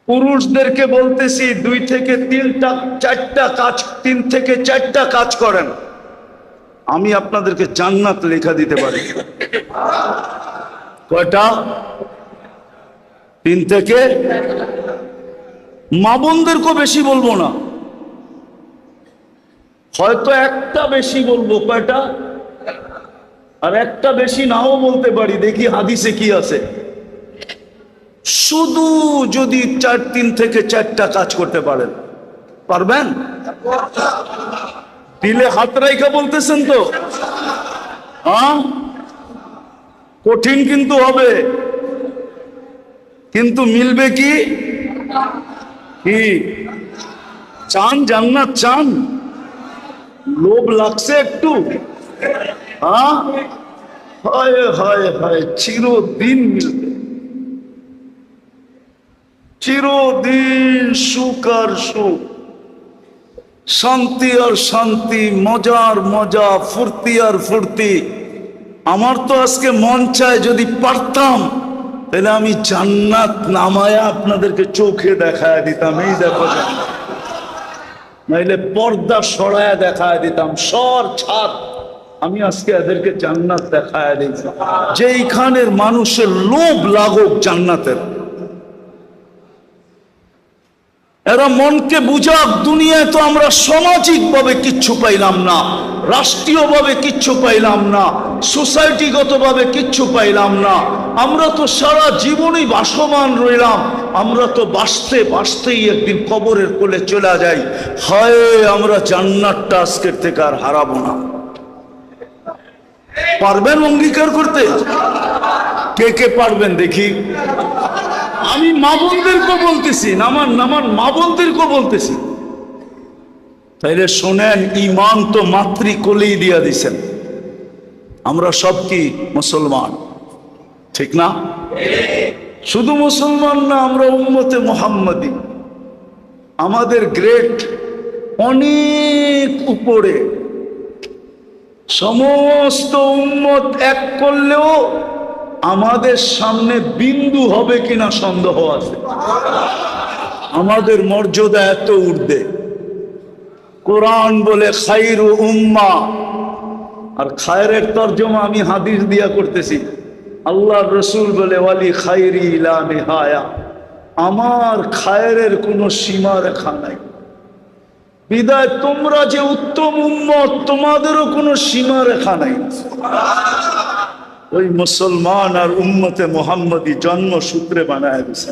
পুরুষদেরকে বলতেছি 2 থেকে 4টা কাজ, 3 থেকে 4টা কাজ করেন, আমি আপনাদেরকে জান্নাত লেখা দিতে পারি। কয়টা? 3 থেকে। মা বোনদেরকেও বেশি বলবো না, হয়তো একটা বেশি বলবো। কয়টা? আর একটা বেশি নাও বলতে পারি, দেখি হাদিসে কি আছে। শুধু যদি 3 থেকে 4টা কাজ করতে পারেন, পারবেন? দিলে হাত রাইখা বলতেছেন তো? হ্যাঁ, কঠিন কিন্তু হবে, কিন্তু মিলবে কি? কি চান? জান্নাত চান? লোভ লাগছে একটু? হ্যাঁ, হায় হায় হায়, চিরদিন মিলবে, চিরদিন সুখ আর সুখ, শান্তি আর শান্তি, মজার মজা, ফুর্তি আর ফুর্তি। আমার তো আজকে মন চায় যদি পারতাম তাহলে আমি জান্নাত নামায়া আপনাদেরকে চোখে দেখায় দিতাম, এই দেখো জান্নাত। নাইলে পর্দা সরায়া দেখায় দিতাম, সর ছাদ, আমি আজকে এদেরকে জান্নাত দেখায় দিতাম। যেইখানের মানুষের লোভ লাগুক জান্নাতের, এরা মনকে বুঝাক। দুনিয়ায় তো আমরা সামাজিক ভাবে কিচ্ছু পাইলাম না, রাষ্ট্রীয় ভাবে কিচ্ছু পাইলাম না, সোসাইটিগত ভাবে কিচ্ছু পাইলাম না। আমরা তো সারা জীবনই বাসমান রইলাম, আমরা তো বাঁচতে বাঁচতেই একদিন কবরের কোলে চলে যাই। হায়, আমরা জান্নাতটা আজকের থেকে আর হারাবো না। পারবেন অঙ্গীকার করতে? কে কে পারবেন দেখি? আমি মা বোনদেরকে বলতেছি, আমার মা বোনদেরকে বলতেছি। তাইলে শোনেন, ইমান তো মাতৃকোলেই দিয়া দিছেন। আমরা সব কি মুসলমান, ঠিক না? শুধু মুসলমান না, আমরা উম্মতে মুহাম্মাদি। আমাদের গ্রেড অনেক উপরে। সমস্ত উম্মত এক করলেও আমাদের সামনে বিন্দু হবে কিনা সন্দেহ আছে। আমাদের মর্যাদা এত ঊর্ধ্বে। কোরআন বলে খায়রু উম্মাহ, আর খায়রের তরজমা আমি হাদিস দিয়া করতেছি। আল্লাহর রাসূল বলে ওয়ালি খায়রি লা নিহায়া, আমার খায়রের কোনো সীমা রেখা নাই। বিদায় তোমরা যে উত্তম উম্মত, তোমাদেরও কোনো সীমা রেখা নাই। ওই মুসলমান আর উম্মতে মুহাম্মদী জন্মসূত্রে বানায় দিয়েছে।